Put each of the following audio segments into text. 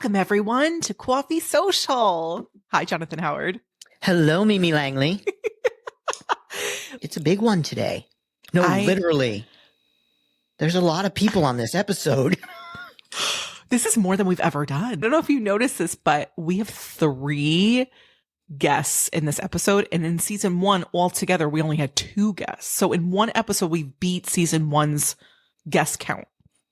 Welcome, everyone, to Coffee Social. Hi, Jonathan Howard. Hello, Mimi Langley. It's a big one today. No, literally. There's a lot of people on this episode. This is more than we've ever done. I don't know if you noticed this, but we have 3 guests in this episode. And in season 1, altogether, we only had 2 guests. So in one episode, we beat season 1's guest count.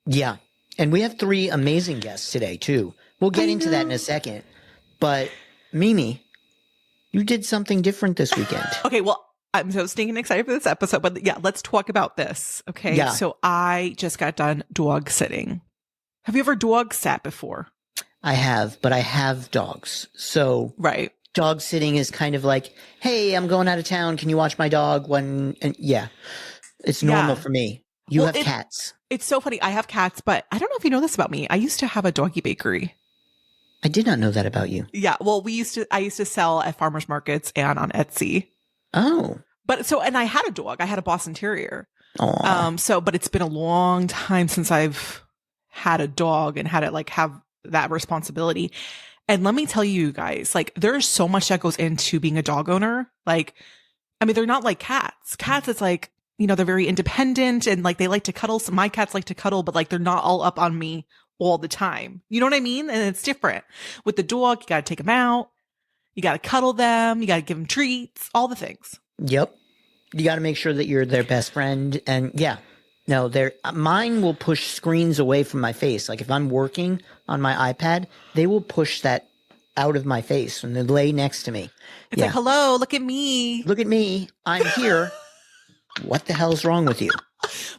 Yeah. And we have 3 amazing guests today, too. We'll get into that in a second. But Mimi, you did something different this weekend. Okay, well, I'm so stinking excited for this episode. But yeah, let's talk about this. Okay. Yeah. So I just got done dog sitting. Have you ever dog sat before? I have, but I have dogs. So right. Dog sitting is kind of like, hey, I'm going out of town. Can you watch my dog? It's normal for me. You have cats. It's so funny. I have cats, but I don't know if you know this about me. I used to have a doggy bakery. I did not know that about you. Yeah. Well, I used to sell at farmers markets and on Etsy. Oh. And I had a dog. I had a Boston Terrier. Aww. But it's been a long time since I've had a dog and had it have that responsibility. And let me tell you guys, there's so much that goes into being a dog owner. They're not like cats. Cats, it's they're very independent and they like to cuddle. So my cats like to cuddle, but they're not all up on me all the time. You know what I mean? And it's different. With the dog, you got to take them out. You got to cuddle them. You got to give them treats, all the things. Yep. You got to make sure that you're their best friend. And yeah, no, mine will push screens away from my face. If I'm working on my iPad, they will push that out of my face and they lay next to me. It's hello, look at me. Look at me. I'm here. What the hell's wrong with you?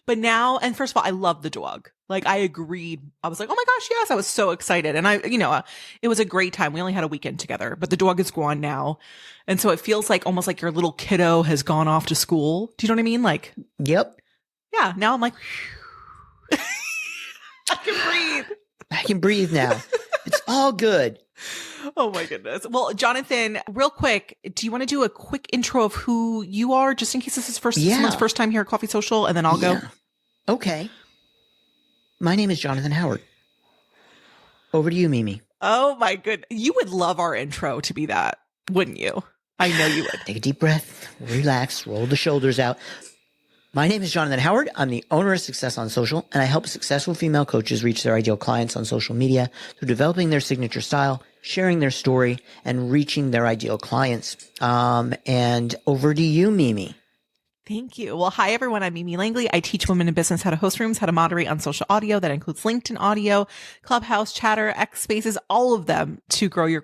But now, and first of all, I love the dog. I agreed. I was like, oh my gosh, yes. I was so excited. And it was a great time. We only had a weekend together, but the dog is gone now. And so it feels almost like your little kiddo has gone off to school. Do you know what I mean? Yep. Yeah. Now I'm like, I can breathe. I can breathe now. It's all good. Oh my goodness. Well, Jonathan, real quick, do you want to do a quick intro of who you are, just in case this is someone's first time here at Coffee Social, and then I'll go? Okay. My name is Jonathan Howard. Over to you, Mimi. Oh my goodness. You would love our intro to be that, wouldn't you? I know you would. Take a deep breath, relax, roll the shoulders out. My name is Jonathan Howard. I'm the owner of Success on Social, and I help successful female coaches reach their ideal clients on social media through developing their signature style, sharing their story, and reaching their ideal clients. And over to you, Mimi. Thank you. Well, hi, everyone. I'm Mimi Langley. I teach women in business how to host rooms, how to moderate on social audio. That includes LinkedIn audio, Clubhouse, Chatter, X Spaces, all of them to grow your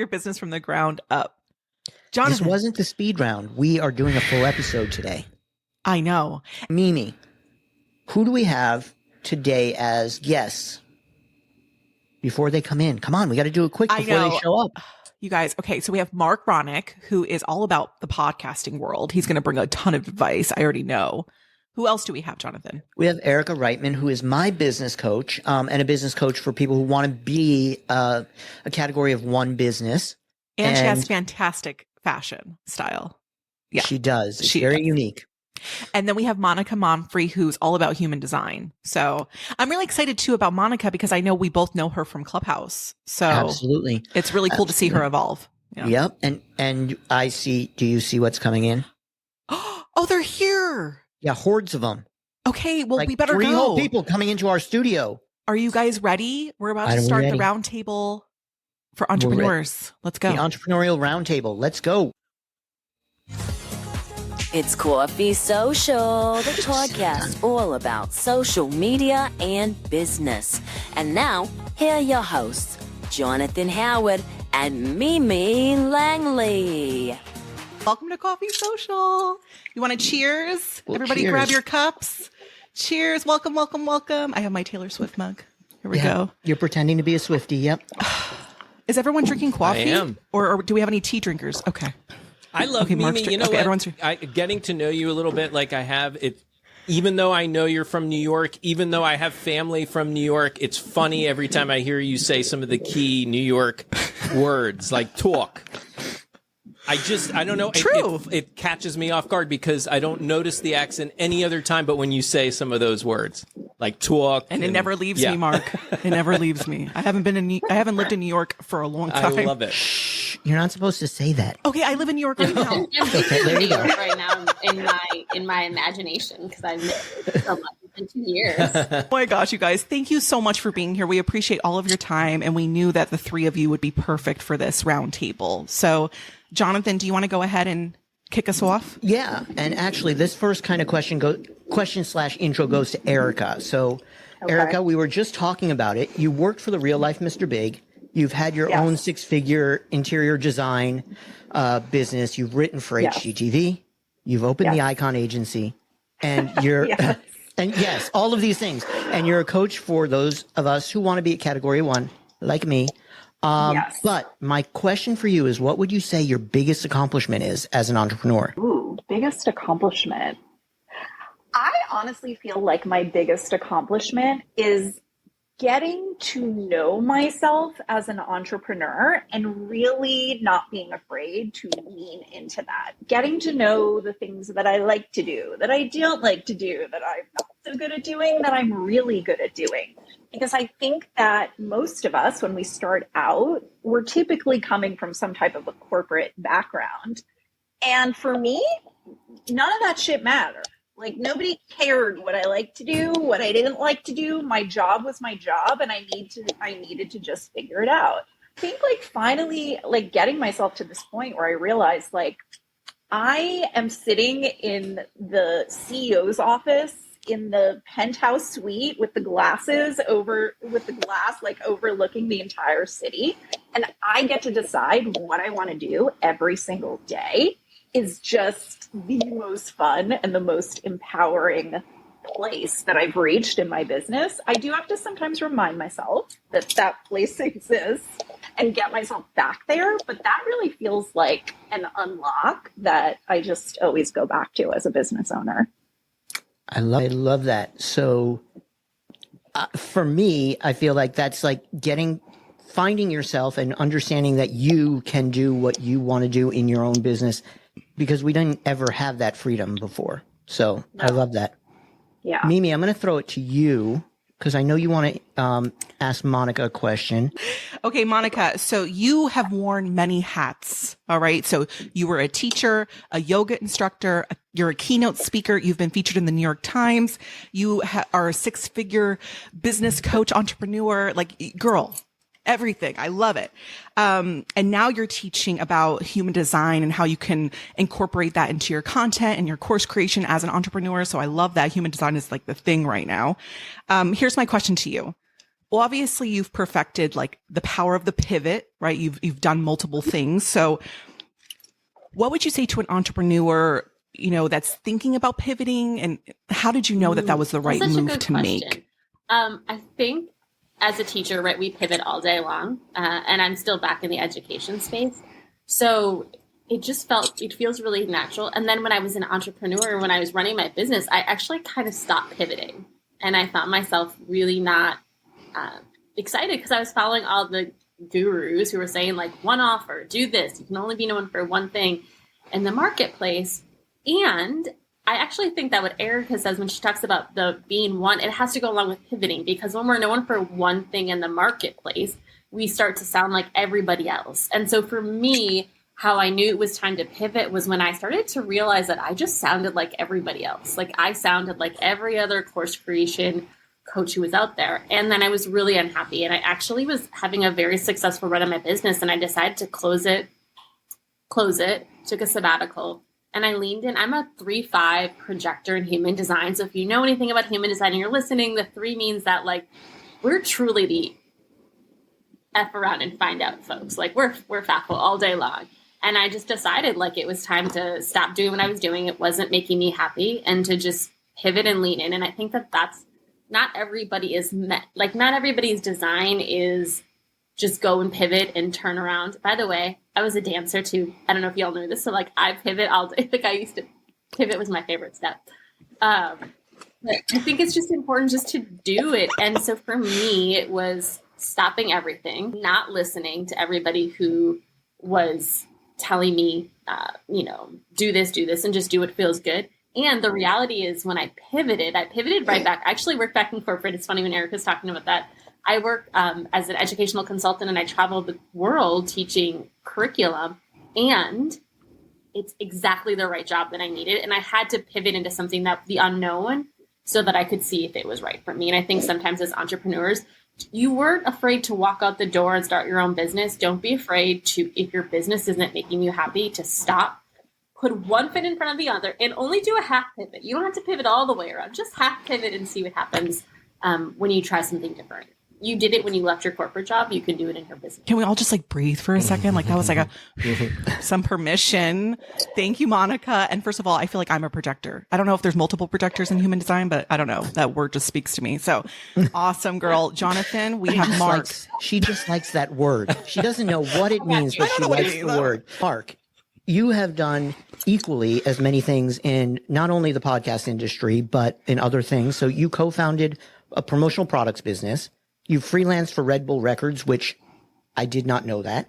business from the ground up. Jonathan. This wasn't the speed round. We are doing a full episode today. I know. Mimi, who do we have today as guests before they come in? Come on, we got to do it quick before they show up. You guys, okay, so we have Marc Ronick, who is all about the podcasting world. He's going to bring a ton of advice. I already know. Who else do we have, Jonathan? We have Erica Reitman, who is my business coach, and a business coach for people who want to be a category of one business. And she has fantastic fashion style. Yeah, she does. She's very unique. And then we have Monica Monfre, who's all about human design. So I'm really excited too about Monica because I know we both know her from Clubhouse. So absolutely, it's really cool to see her evolve. Yeah. Yep. And I see. Do you see what's coming in? Oh, they're here. Yeah, hordes of them. Okay, well, we better 3 go. whole people coming into our studio. Are you guys ready? We're about to start the round table for entrepreneurs. Let's go. The entrepreneurial round table. Let's go. It's Coffee Social, the podcast all about social media and business. And now, here are your hosts, Jonathan Howard and Mimi Langley. Welcome to Coffee Social. You want to cheers? Well, Everybody cheers. Grab your cups. Cheers. Welcome, welcome, welcome. I have my Taylor Swift mug. Here we go. You're pretending to be a Swiftie. Yep. Is everyone drinking coffee? I am. Or do we have any tea drinkers? Okay. I love Mimi. You know what? Getting to know you a little bit like I have it. Even though I know you're from New York, even though I have family from New York, it's funny every time I hear you say some of the key New York words like talk. I don't know. True. It catches me off guard because I don't notice the accent any other time but when you say some of those words. like talk. And it never leaves me, Mark. It never leaves me. I haven't lived in New York for a long time. I love it. Shh, you're not supposed to say that. Okay, I live in New York right now. Okay, there you go. Right now in my imagination, because I've lived so much in 2 years. Oh my gosh, you guys, thank you so much for being here. We appreciate all of your time, and we knew that the three of you would be perfect for this roundtable. So, Jonathan, do you want to go ahead and kick us off? Yeah, and actually, this first kind of question/intro goes to Erica. So, okay. Erica, we were just talking about it. You worked for the real life Mr. Big. You've had your own 6-figure interior design business. You've written for HGTV. You've opened the Icon Agency, and you're and yes, all of these things. And you're a coach for those of us who want to be at Category 1, like me. But my question for you is, what would you say your biggest accomplishment is as an entrepreneur? Ooh, biggest accomplishment. I honestly feel like my biggest accomplishment is getting to know myself as an entrepreneur and really not being afraid to lean into that. Getting to know the things that I like to do, that I don't like to do, that I'm not so good at doing, that I'm really good at doing. Because I think that most of us, when we start out, we're typically coming from some type of a corporate background. And for me, none of that shit mattered. Like, nobody cared what I liked to do, what I didn't like to do. My job was my job, and I needed to just figure it out. I think, like, finally, like, getting myself to this point where I realized, like, I am sitting in the CEO's office in the penthouse suite with the glass, like, overlooking the entire city. And I get to decide what I want to do every single day. Is just the most fun and the most empowering place that I've reached in my business. I do have to sometimes remind myself that that place exists and get myself back there, but that really feels like an unlock that I just always go back to as a business owner. I love that. So for me, I feel like that's like finding yourself and understanding that you can do what you want to do in your own business, because we didn't ever have that freedom before. So I love that. Yeah. Mimi, I'm going to throw it to you because I know you want to ask Monica a question. Okay, Monica, so you have worn many hats, all right? So you were a teacher, a yoga instructor, you're a keynote speaker, you've been featured in the New York Times, you are a 6-figure business coach, entrepreneur, like, girl, everything. I love it. And now you're teaching about human design and how you can incorporate that into your content and your course creation as an entrepreneur. So I love that human design is like the thing right now. Here's my question to you. Well, obviously you've perfected like the power of the pivot, right? You've done multiple things. So what would you say to an entrepreneur, you know, that's thinking about pivoting, and how did you know that that was the right move to make? I think, as a teacher, right, we pivot all day long, and I'm still back in the education space. So it feels really natural. And then when I was an entrepreneur, when I was running my business, I actually kind of stopped pivoting. And I found myself really not excited because I was following all the gurus who were saying, like, one offer, do this. You can only be known for one thing in the marketplace. And I actually think that what Erica says when she talks about the being one, it has to go along with pivoting, because when we're known for one thing in the marketplace, we start to sound like everybody else. And so for me, how I knew it was time to pivot was when I started to realize that I just sounded like everybody else. Like, I sounded like every other course creation coach who was out there. And then I was really unhappy. And I actually was having a very successful run of my business, and I decided to close it, took a sabbatical. And I leaned in. I'm a 3-5 projector in human design. So if you know anything about human design and you're listening, the 3 means that, like, we're truly the F around and find out folks. Like, we're factful all day long. And I just decided, like, it was time to stop doing what I was doing. It wasn't making me happy, and to just pivot and lean in. And I think that that's not everybody is met. Like, not everybody's design is just go and pivot and turn around. By the way, I was a dancer too. I don't know if y'all knew this. So, like, I pivot all day. Like, I used to pivot was my favorite step. But I think it's just important just to do it. And so for me, it was stopping everything, not listening to everybody who was telling me, do this, and just do what feels good. And the reality is when I pivoted right back. I actually worked back in corporate. It's funny when Erica's talking about that. I work as an educational consultant, and I travel the world teaching curriculum. And it's exactly the right job that I needed. And I had to pivot into something that the unknown so that I could see if it was right for me. And I think sometimes as entrepreneurs, you weren't afraid to walk out the door and start your own business. Don't be afraid to, if your business isn't making you happy, to stop, put one foot in front of the other, and only do a half pivot. You don't have to pivot all the way around. Just half pivot and see what happens when you try something different. You did it when you left your corporate job. You can do it in your business. Can we all just like breathe for a second? Like that was like some permission. Thank you, Monica. And first of all, I feel like I'm a projector. I don't know if there's multiple projectors in human design, but I don't know. That word just speaks to me. So awesome, girl. Jonathan, we have Marc. She just likes that word. She doesn't know what it means, but she likes the word. Marc, you have done equally as many things in not only the podcast industry, but in other things. So you co-founded a promotional products business. You freelanced for Red Bull Records, which I did not know that.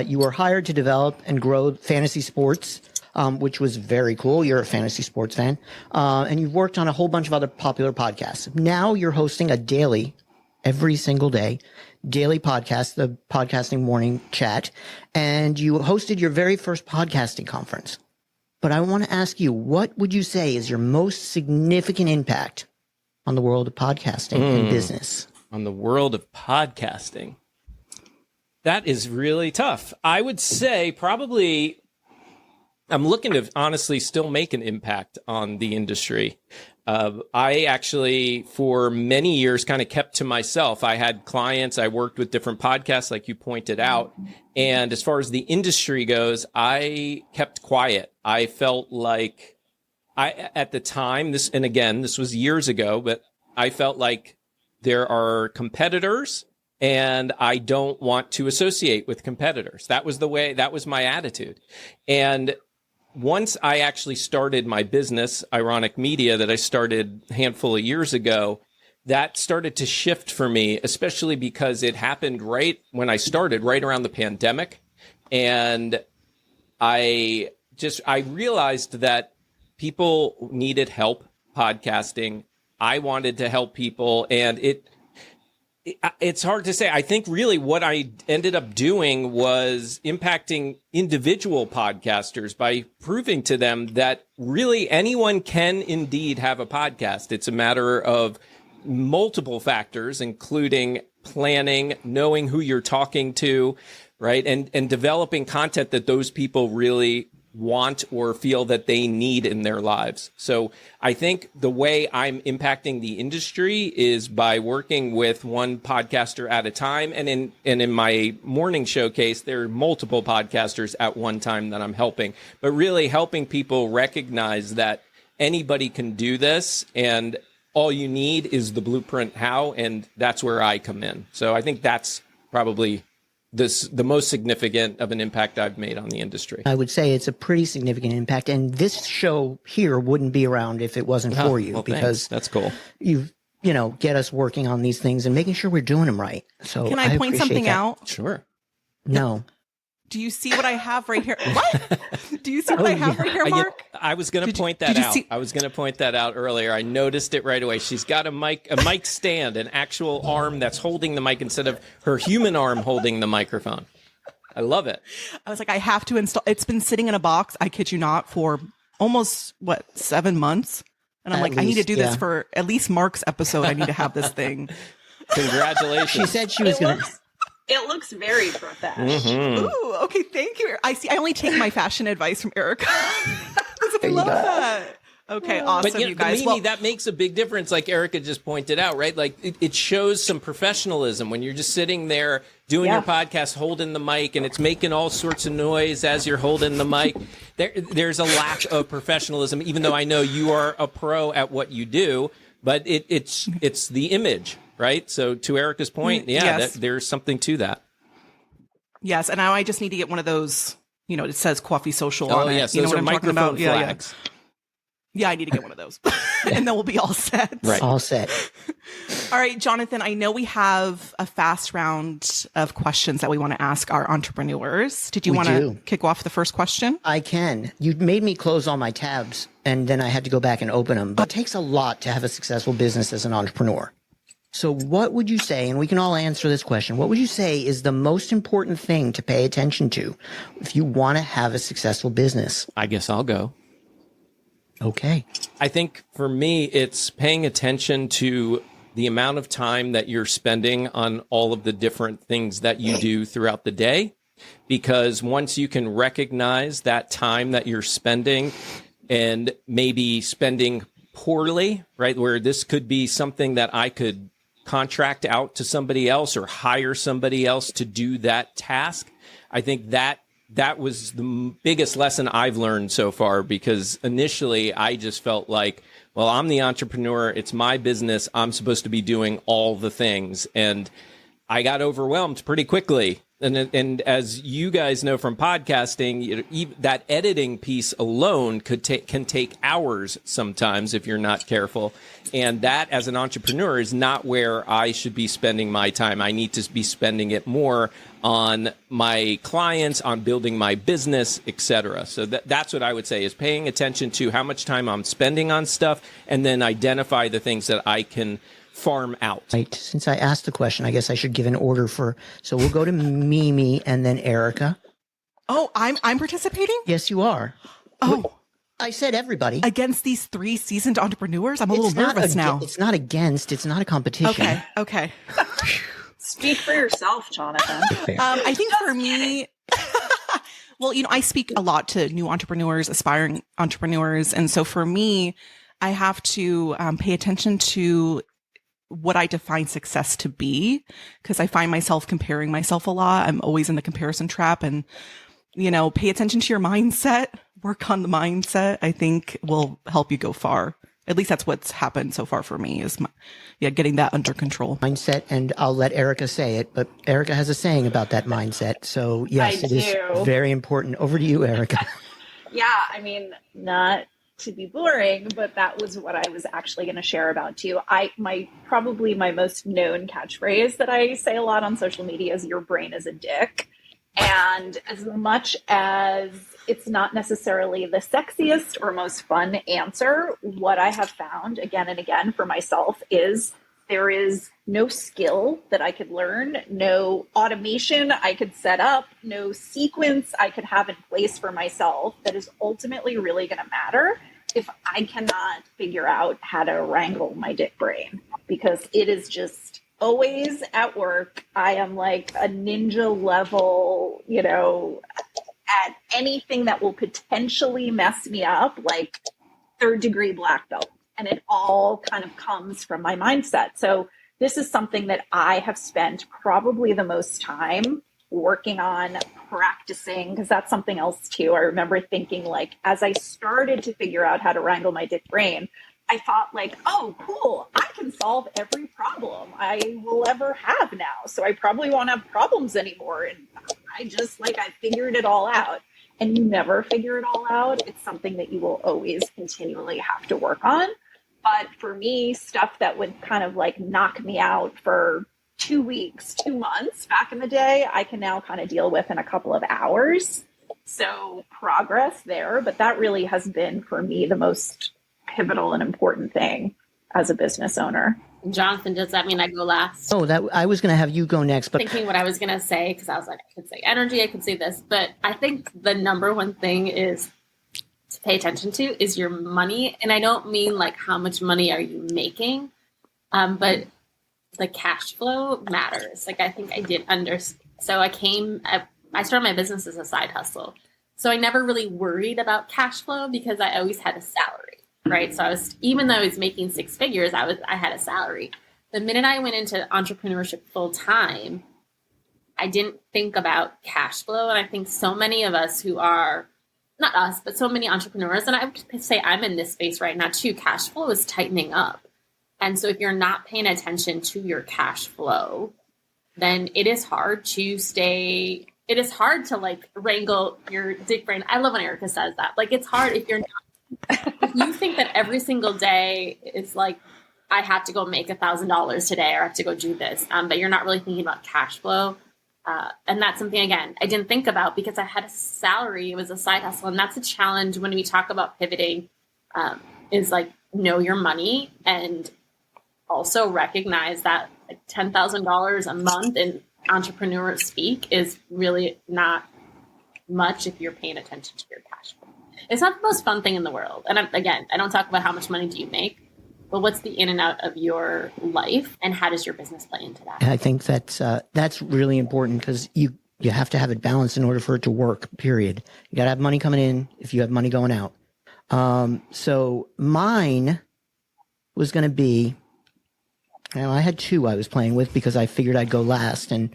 You were hired to develop and grow fantasy sports, which was very cool. You're a fantasy sports fan. And you've worked on a whole bunch of other popular podcasts. Now you're hosting a daily, every single day, daily podcast, the Podcasting Morning Chat. And you hosted your very first podcasting conference. But I want to ask you, what would you say is your most significant impact on the world of podcasting and business? On the world of podcasting. That is really tough. I would say probably I'm looking to honestly still make an impact on the industry. I actually, for many years, kind of kept to myself. I had clients. I worked with different podcasts, like you pointed out. And as far as the industry goes, I kept quiet. I felt like at the time, this was years ago, but I felt like there are competitors and I don't want to associate with competitors. That was my attitude. And once I actually started my business, Ironic Media, that I started a handful of years ago, that started to shift for me, especially because it happened right when I started, right around the pandemic. And I realized that people needed help podcasting. I wanted to help people, and it's hard to say. I think really what I ended up doing was impacting individual podcasters by proving to them that really anyone can indeed have a podcast. It's a matter of multiple factors, including planning, knowing who you're talking to, right? And developing content that those people really want or feel that they need in their lives. So I think the way I'm impacting the industry is by working with one podcaster at a time. And in my morning showcase, there are multiple podcasters at one time that I'm helping, but really helping people recognize that anybody can do this and all you need is the blueprint how, and that's where I come in. So I think that's probably the most significant of an impact I've made on the industry. I would say it's a pretty significant impact. And this show here wouldn't be around if it wasn't for you, because that's cool. You get us working on these things and making sure we're doing them right. So can I point something out? Sure. No. Do you see what I have right here? What? Do you see what I have right here, Marc? I was going to point that out. I was going to point that out earlier. I noticed it right away. She's got a mic stand, an actual arm that's holding the mic instead of her human arm holding the microphone. I love it. I was like, I have to install. It's been sitting in a box, I kid you not, for almost 7 months. And I'm like, I need to do this for at least Marc's episode. I need to have this thing. Congratulations. She said she was going to. It looks very professional. Mm-hmm. Ooh, okay, thank you. I only take my fashion advice from Erica. I love that. Okay, awesome, but, you guys. Mimi, that makes a big difference, like Erica just pointed out, right? Like it shows some professionalism when you're just sitting there doing your podcast, holding the mic, and it's making all sorts of noise as you're holding the mic. There's a lack of professionalism, even though I know you are a pro at what you do, but it's the image. Right. So to Erica's point, there's something to that. Yes. And now I just need to get one of those, it says Coffee Social on it. Yes, you know those what are I'm microphone talking about? flags. Yeah, I need to get one of those. And then we'll be all set. Right. All set. All right, Jonathan, I know we have a fast round of questions that we want to ask our entrepreneurs. Did you want to kick off the first question? I can. You made me close all my tabs, and then I had to go back and open them. But it takes a lot to have a successful business as an entrepreneur. So what would you say, and we can all answer this question, what would you say is the most important thing to pay attention to if you want to have a successful business? I guess I'll go. Okay. I think for me, it's paying attention to the amount of time that you're spending on all of the different things that you do throughout the day. Because once you can recognize that time that you're spending and maybe spending poorly, right, where this could be something that I could contract out to somebody else or hire somebody else to do that task, I think that was the biggest lesson I've learned so far, because initially I just felt like, well, I'm the entrepreneur. It's my business. I'm supposed to be doing all the things. And I got overwhelmed pretty quickly. And as you guys know from podcasting, that editing piece alone can take hours sometimes if you're not careful. And that, as an entrepreneur, is not where I should be spending my time. I need to be spending it more on my clients, on building my business, etc. So that's what I would say, is paying attention to how much time I'm spending on stuff, and then identify the things that I can farm out. Right. Since I asked the question, I guess I should give an order so we'll go to Mimi and then Erica. Oh, I'm participating? Yes, you are. Oh. I said everybody. Against these 3 seasoned entrepreneurs? I'm a little nervous now. It's not against. It's not a competition. Okay. Speak for yourself, Jonathan. I think for me, well, I speak a lot to new entrepreneurs, aspiring entrepreneurs. And so for me, I have to pay attention to what I define success to be, because I find myself comparing myself a lot. I'm always in the comparison trap, and, pay attention to your mindset, work on the mindset, I think will help you go far. At least that's what's happened so far for me, is getting that under control. Mindset, and I'll let Erica say it, but Erica has a saying about that mindset. So yes, it is very important. Over to you, Erica. Yeah, not to be boring, but that was what I was actually going to share about too. Probably my most known catchphrase that I say a lot on social media is "your brain is a dick." And as much as it's not necessarily the sexiest or most fun answer, what I have found again and again for myself is there is no skill that I could learn, no automation I could set up, no sequence I could have in place for myself that is ultimately really going to matter if I cannot figure out how to wrangle my dick brain, because it is just always at work. I am like a ninja level, at anything that will potentially mess me up, like 3rd degree black belt. And it all kind of comes from my mindset. So this is something that I have spent probably the most time working on, practicing, because that's something else too. I remember thinking, like, as I started to figure out how to wrangle my dick brain, I thought like, oh, cool, I can solve every problem I will ever have now. So I probably won't have problems anymore. And I figured it all out. And you never figure it all out. It's something that you will always continually have to work on. But for me, stuff that would kind of like knock me out for 2 weeks, 2 months back in the day, I can now kind of deal with in a couple of hours. So progress there. But that really has been for me the most pivotal and important thing as a business owner. Jonathan, does that mean I go last? Oh, I was going to have you go next, but thinking what I was going to say, because I was like, I could say energy, I could say this, but I think the number one thing is to pay attention to is your money. And I don't mean like how much money are you making, but the cash flow matters. Like I think I did so I started my business as a side hustle. So I never really worried about cash flow because I always had a salary. Right. So even though I was making 6 figures, I had a salary. The minute I went into entrepreneurship full time, I didn't think about cash flow. And I think so many of us who are not us, but so many entrepreneurs, and I would say I'm in this space right now too, cash flow is tightening up. And so if you're not paying attention to your cash flow, then it is hard to like wrangle your dick brain. I love when Erica says that. Like it's hard if you're not You think that every single day is like, I have to go make $1,000 today, or I have to go do this. But you're not really thinking about cash flow. And that's something, again, I didn't think about because I had a salary. It was a side hustle. And that's a challenge when we talk about pivoting, is like, know your money and also recognize that like $10,000 a month in entrepreneur speak is really not much if you're paying attention to your cash flow. It's not the most fun thing in the world. And again, I don't talk about how much money do you make, but what's the in and out of your life and how does your business play into that? And I think that's really important because you have to have it balanced in order for it to work, period. You got to have money coming in if you have money going out. So mine was going to be, I had two I was playing with because I figured I'd go last and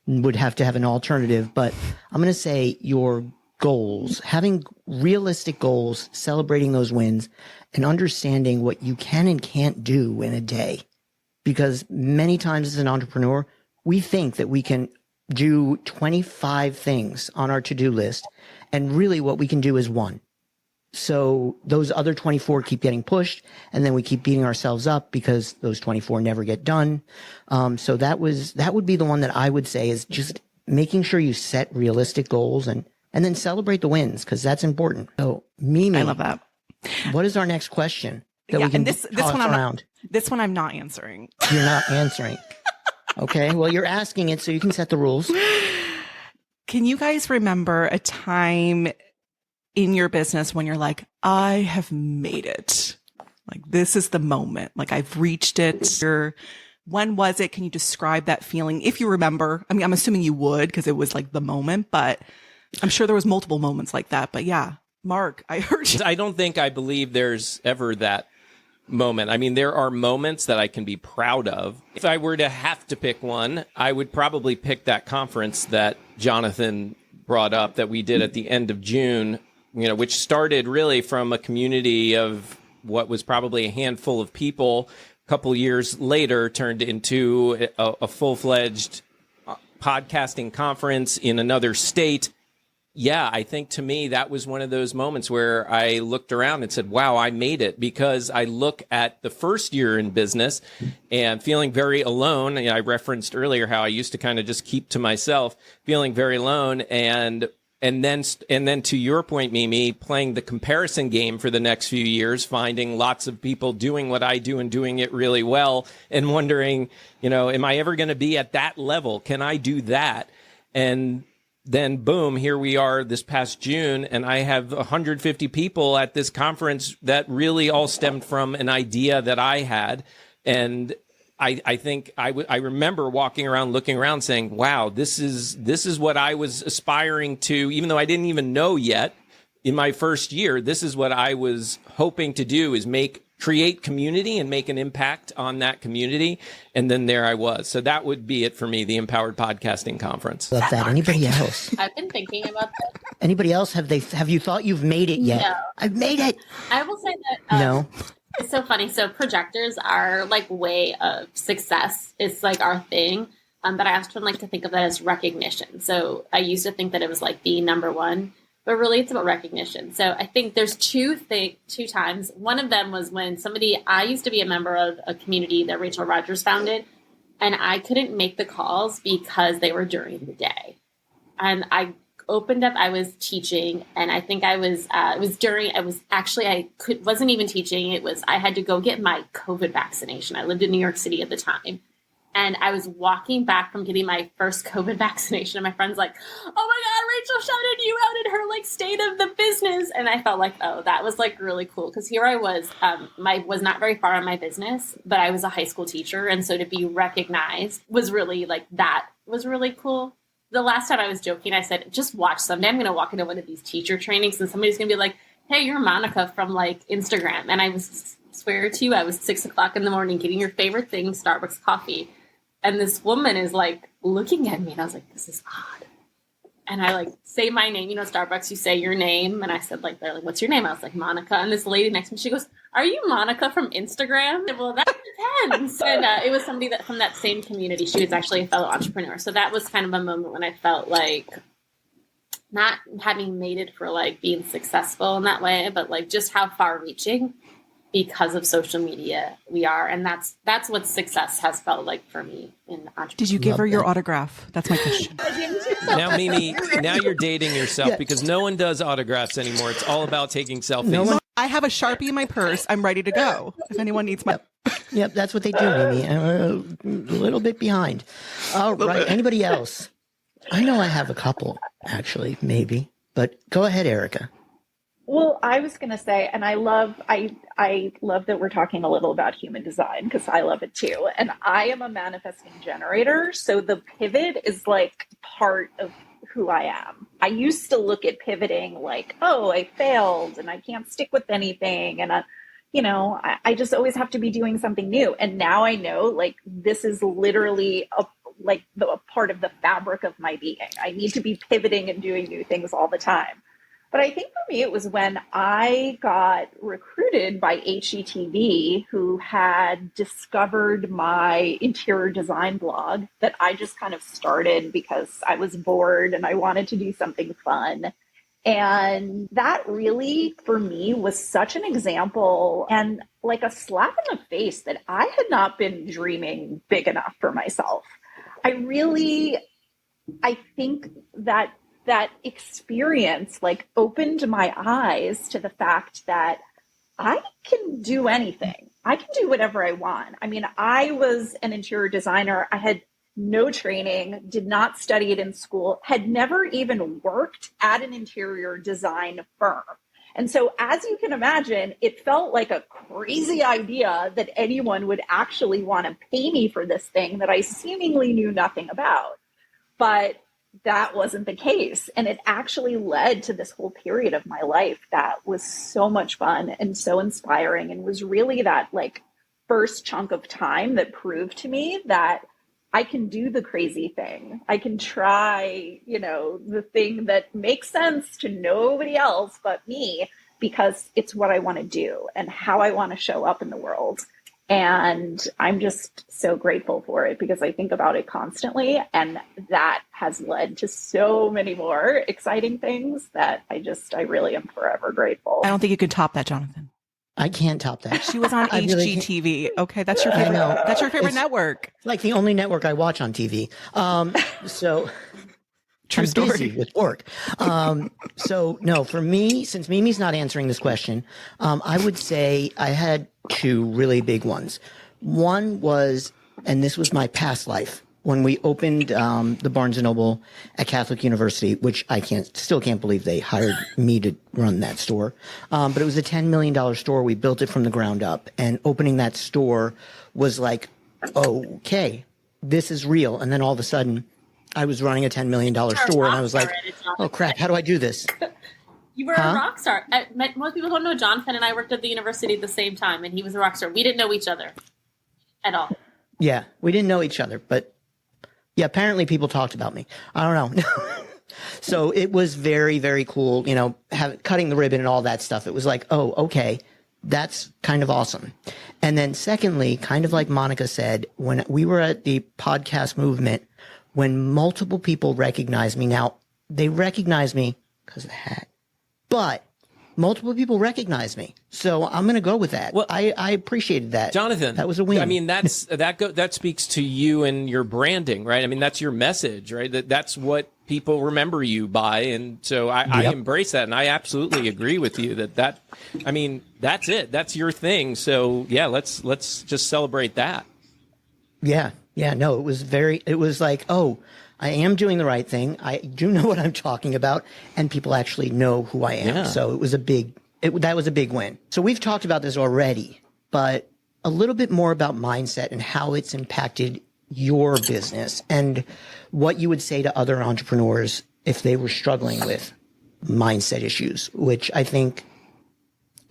would have to have an alternative, but I'm going to say your goals, having realistic goals, celebrating those wins, and understanding what you can and can't do in a day. Because many times as an entrepreneur, we think that we can do 25 things on our to-do list, and really what we can do is one. So those other 24 keep getting pushed, and then we keep beating ourselves up because those 24 never get done. So that would be the one that I would say is just making sure you set realistic goals and then celebrate the wins, because that's important. So, Mimi, I love that. What is our next question that we can and this one I'm not answering. You're not answering. Okay, well, you're asking it so you can set the rules. Can you guys remember a time in your business when you're like, I have made it? Like, this is the moment. Like, I've reached it. When was it? Can you describe that feeling? If you remember, I mean, I'm assuming you would because it was like the moment, but I'm sure there was multiple moments like that. But yeah, Marc, I heard you. I believe there's ever that moment. I mean, there are moments that I can be proud of. If I were to have to pick one, I would probably pick that conference that Jonathan brought up that we did at the end of June, which started really from a community of what was probably a handful of people. A couple years later, turned into a full-fledged podcasting conference in another state. Yeah, I think to me, that was one of those moments where I looked around and said, wow, I made it, because I look at the first year in business and feeling very alone. I referenced earlier how I used to kind of just keep to myself, feeling very alone. And then to your point, Mimi, playing the comparison game for the next few years, finding lots of people doing what I do and doing it really well and wondering, am I ever going to be at that level? Can I do that? And then boom, here we are this past June, and I have 150 people at this conference that really all stemmed from an idea that I had. And I think I remember walking around, looking around saying, wow, this is what I was aspiring to, even though I didn't even know yet in my first year. This is what I was hoping to do, is create community and make an impact on that community. And then there I was. So that would be it for me, the Empowered Podcasting Conference. Love that. Anybody else? I've been thinking about that. Anybody else? Have you thought you've made it yet? No. I've made it. I will say that. No. It's so funny. So projectors are like way of success. It's like our thing. But I often like to think of that as recognition. So I used to think that it was like the number one, but really it's about recognition. So I think there's two times. One of them was when I used to be a member of a community that Rachel Rodgers founded, and I couldn't make the calls because they were during the day. And I opened up, I was teaching, and I think wasn't even teaching. I had to go get my COVID vaccination. I lived in New York City at the time. And I was walking back from getting my first COVID vaccination, and my friend's like, oh my God, Rachel shouted you out in her like state of the business. And I felt like, oh, that was like really cool. Because here I was, was not very far in my business, but I was a high school teacher. And so to be recognized was really cool. The last time I was joking, I said, just watch, someday I'm going to walk into one of these teacher trainings and somebody's going to be like, hey, you're Monica from like Instagram. And I swear to you, I was 6:00 in the morning getting your favorite thing, Starbucks coffee. And this woman is like looking at me, and I was like, this is odd. And I like say my name, Starbucks, you say your name. And I said, they're like, what's your name? I was like, Monica. And this lady next to me, she goes, are you Monica from Instagram? I said, well, that depends. And it was somebody that from that same community. She was actually a fellow entrepreneur. So that was kind of a moment when I felt like not having made it for like being successful in that way, but like just how far reaching because of social media we are. And that's what success has felt like for me in entrepreneurship. Did you give her your autograph? That's my question. Now, Mimi, now you're dating yourself because no one does autographs anymore. It's all about taking selfies. I have a Sharpie in my purse. I'm ready to go. If anyone needs my... Yep, that's what they do, Mimi. A little bit behind. All right. Anybody else? I know I have a couple, actually, maybe. But go ahead, Erica. Well, I was going to say, and I love that we're talking a little about human design because I love it too. And I am a manifesting generator. So the pivot is like part of who I am. I used to look at pivoting like, oh, I failed and I can't stick with anything. And I just always have to be doing something new. And now I know like this is literally a part of the fabric of my being. I need to be pivoting and doing new things all the time. But I think for me, it was when I got recruited by HGTV, who had discovered my interior design blog, that I just kind of started because I was bored and I wanted to do something fun. And that really, for me, was such an example and like a slap in the face that I had not been dreaming big enough for myself. I think that experience like opened my eyes to the fact that I can do anything. I can do whatever I want. I mean, I was an interior designer. I had no training, did not study it in school, had never even worked at an interior design firm. And so as you can imagine, it felt like a crazy idea that anyone would actually want to pay me for this thing that I seemingly knew nothing about. But that wasn't the case. And it actually led to this whole period of my life that was so much fun and so inspiring, and was really that like first chunk of time that proved to me that I can do the crazy thing. I can try, the thing that makes sense to nobody else but me, because it's what I want to do and how I want to show up in the world. And I'm just so grateful for it because I think about it constantly. And that has led to so many more exciting things that I really am forever grateful. I don't think you could top that, Jonathan. I can't top that. She was on HGTV. Okay, that's your favorite. That's your favorite network. It's like the only network I watch on TV. So true I'm story busy with work. So no, for me, since Mimi's not answering this question, I would say I had two really big ones. One was, and this was my past life, when we opened the Barnes & Noble at Catholic University, which I still can't believe they hired me to run that store. But it was a $10 million store. We built it from the ground up, and opening that store was like, okay, this is real. And then all of a sudden I was running a $10 million store and I was like, oh crap, how do I do this? You were a rock star. Most people don't know Jonathan and I worked at the university at the same time, and he was a rock star. We didn't know each other at all. Yeah, we didn't know each other, but yeah, apparently people talked about me. I don't know. So it was very, very cool, cutting the ribbon and all that stuff. It was like, oh, okay, that's kind of awesome. And then secondly, kind of like Monica said, when we were at the podcast movement, when multiple people recognized me, now they recognize me because of the hat, but multiple people recognize me. So I'm going to go with that. Well, I appreciated that. Jonathan, that was a win. I mean, that speaks to you and your branding, right? I mean, that's your message, right? That's what people remember you by. And so I embrace that. And I absolutely agree with you that's it. That's your thing. So yeah, let's just celebrate that. Yeah. Yeah. No, it was like, oh, I am doing the right thing. I do know what I'm talking about, and people actually know who I am. Yeah. So it was that was a big win. So we've talked about this already, but a little bit more about mindset and how it's impacted your business and what you would say to other entrepreneurs if they were struggling with mindset issues, which I think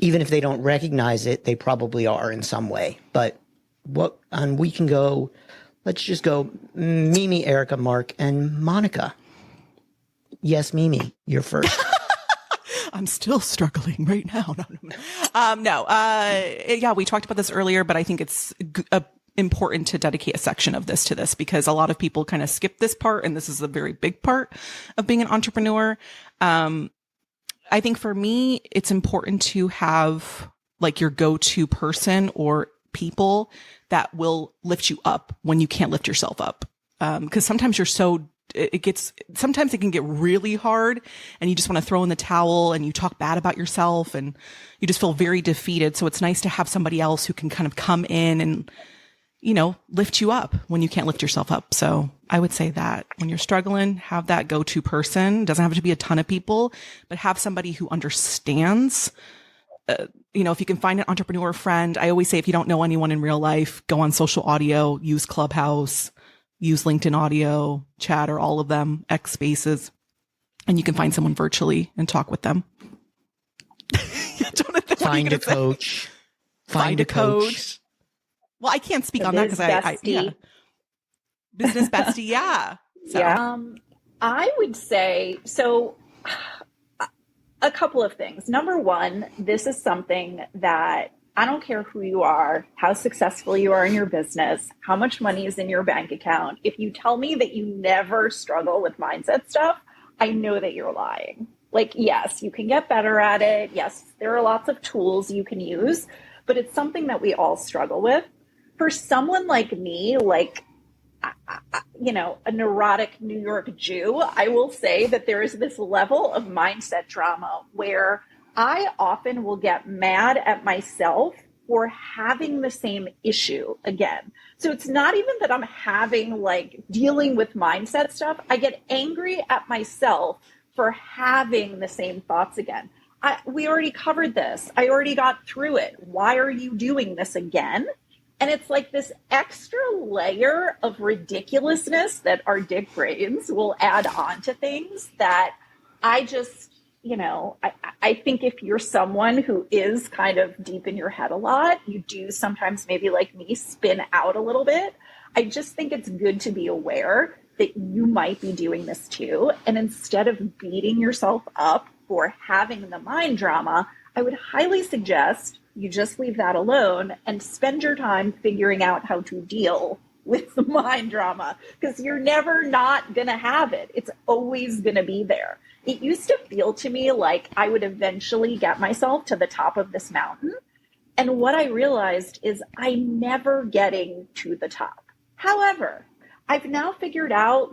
even if they don't recognize it, they probably are in some way. But we can go. Let's just go Mimi, Erica, Marc, and Monica. Yes, Mimi, you're first. I'm still struggling right now. No. Yeah, we talked about this earlier, but I think it's important to dedicate a section of this to this, because a lot of people kind of skip this part, and this is a very big part of being an entrepreneur. I think for me, it's important to have like your go-to person or people that will lift you up when you can't lift yourself up. Because sometimes sometimes it can get really hard and you just want to throw in the towel and you talk bad about yourself and you just feel very defeated. So it's nice to have somebody else who can kind of come in and, lift you up when you can't lift yourself up. So I would say that when you're struggling, have that go-to person. Doesn't have to be a ton of people, but have somebody who understands. If you can find an entrepreneur friend, I always say, if you don't know anyone in real life, go on social audio, use Clubhouse, use LinkedIn Audio, Chatter, all of them, X Spaces, and you can find someone virtually and talk with them. Jonathan, find a coach. Find a coach. Well, I can't speak on that because business bestie, yeah. So. Yeah. I would say so. A couple of things. Number one, this is something that I don't care who you are, how successful you are in your business, how much money is in your bank account. If you tell me that you never struggle with mindset stuff, I know that you're lying. Like, yes, you can get better at it. Yes, there are lots of tools you can use, but it's something that we all struggle with. For someone like me, like, a neurotic New York Jew, I will say that there is this level of mindset drama where I often will get mad at myself for having the same issue again. So it's not even that I'm having dealing with mindset stuff. I get angry at myself for having the same thoughts again. We already covered this. I already got through it. Why are you doing this again? And it's like this extra layer of ridiculousness that our dick brains will add on to things that I just, I think if you're someone who is kind of deep in your head a lot, you do sometimes maybe like me spin out a little bit. I just think it's good to be aware that you might be doing this too. And instead of beating yourself up for having the mind drama, I would highly suggest you just leave that alone and spend your time figuring out how to deal with the mind drama, because you're never not going to have it. It's always going to be there. It used to feel to me like I would eventually get myself to the top of this mountain. And what I realized is I'm never getting to the top. However, I've now figured out